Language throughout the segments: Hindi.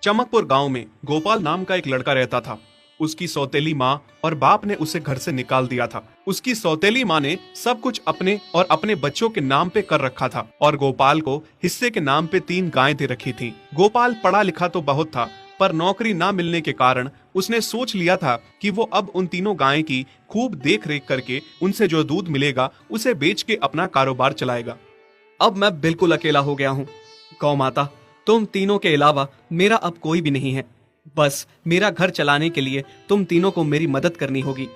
चमकपुर गांव में गोपाल नाम का एक लड़का रहता था। उसकी सौतेली माँ और बाप ने उसे घर से निकाल दिया था। उसकी सौतेली माँ ने सब कुछ अपने और अपने बच्चों के नाम पे कर रखा था और गोपाल को हिस्से के नाम पे 3 गायें दे रखी थी। गोपाल पढ़ा लिखा तो बहुत था, पर नौकरी ना मिलने के कारण उसने सोच लिया था कि वो अब उन तीनों गायें की खूब देख रेख करके उनसे जो दूध मिलेगा उसे बेच के अपना कारोबार चलाएगा। अब मैं बिल्कुल अकेला हो गया हूँ। गौ माता, तुम तीनों के अलावा मेरा अब कोई भी नहीं है। बस मेरा घर चलाने के लिए तुम तीनों को मेरी मदद करनी होगी।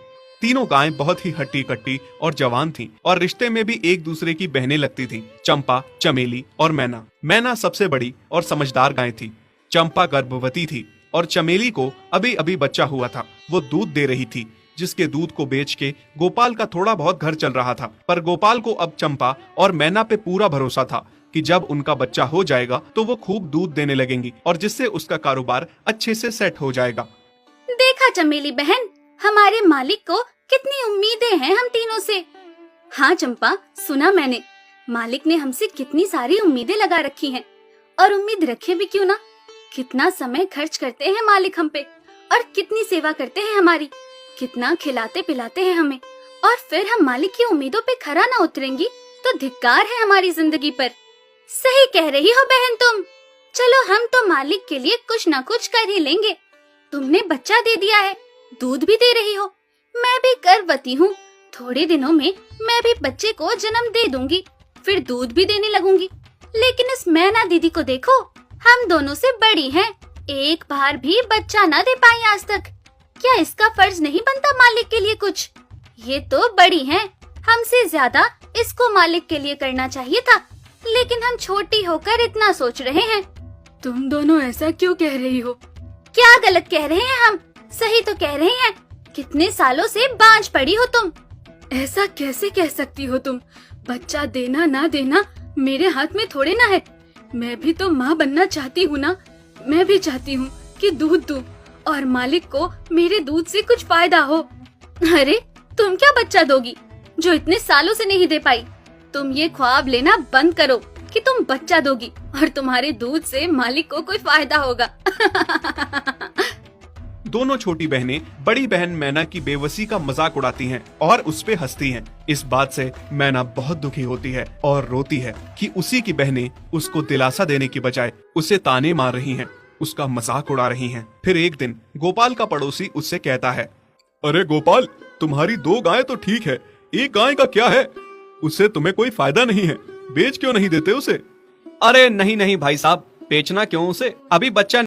तीनों गायें बहुत ही हट्टी कट्टी और जवान थीं और रिश्ते में भी एक दूसरे की बहनें लगती थीं। चंपा, चमेली और मैना। मैना सबसे बड़ी और समझदार गाय थी। चंपा गर्भवती थी और चमेली को अभी अभी बच्चा हुआ था। वो दूध दे रही थी, जिसके दूध को बेच के गोपाल का थोड़ा बहुत घर चल रहा था। पर गोपाल को अब चंपा और मैना पे पूरा भरोसा था कि जब उनका बच्चा हो जाएगा तो वो खूब दूध देने लगेंगी और जिससे उसका कारोबार अच्छे से सेट हो जाएगा। देखा चमेली बहन, हमारे मालिक को कितनी उम्मीदें हैं हम तीनों से। हाँ चंपा, सुना मैंने, मालिक ने हमसे कितनी सारी उम्मीदें लगा रखी हैं। और उम्मीद रखे भी क्यों ना, कितना समय खर्च करते हैं मालिक हम पे और कितनी सेवा करते हैं हमारी, कितना खिलाते पिलाते हैं हमें। और फिर हम मालिक की उम्मीदों पे खरा ना उतरेंगी तो धिक्कार है हमारी जिंदगी पर। सही कह रही हो बहन तुम। चलो हम तो मालिक के लिए कुछ ना कुछ कर ही लेंगे। तुमने बच्चा दे दिया है, दूध भी दे रही हो, मैं भी गर्भवती हूँ। थोड़े दिनों में मैं भी बच्चे को जन्म दे दूंगी, फिर दूध भी देने लगूंगी। लेकिन इस मैना दीदी को देखो, हम दोनों से बड़ी हैं, एक बार भी बच्चा ना दे पाई आज तक। क्या इसका फर्ज नहीं बनता मालिक के लिए कुछ? ये तो बड़ी हैं, हमसे ज्यादा इसको मालिक के लिए करना चाहिए था, लेकिन हम छोटी होकर इतना सोच रहे हैं। तुम दोनों ऐसा क्यों कह रही हो? क्या गलत कह रहे हैं हम? सही तो कह रहे हैं। कितने सालों से बांझ पड़ी हो तुम। ऐसा कैसे कह सकती हो तुम? बच्चा देना ना देना मेरे हाथ में थोड़े ना है। मैं भी तो माँ बनना चाहती हूँ ना। मैं भी चाहती हूँ कि दूध दूँ और मालिक को मेरे दूध से कुछ फायदा हो। अरे तुम क्या बच्चा दोगी जो इतने सालों से नहीं दे पाई? तुम ये ख्वाब लेना बंद करो कि तुम बच्चा दोगी और तुम्हारे दूध से मालिक को कोई फायदा होगा। दोनों छोटी बहनें बड़ी बहन मैना की बेबसी का मजाक उड़ाती हैं और उस पे हंसती हैं। इस बात से मैना बहुत दुखी होती है और रोती है कि उसी की बहनें उसको दिलासा देने की बजाय उसे ताने मार रही हैं, उसका मजाक उड़ा रही हैं। फिर एक दिन गोपाल का पड़ोसी उससे कहता है, अरे गोपाल, तुम्हारी 2 गायें तो ठीक है, एक गाय का क्या है? उससे तुम्हें कोई फायदा नहीं है, बेच क्यों नहीं देते उसे? अरे नहीं नहीं भाई साहब, बेचना क्यों उसे? अभी बच्चा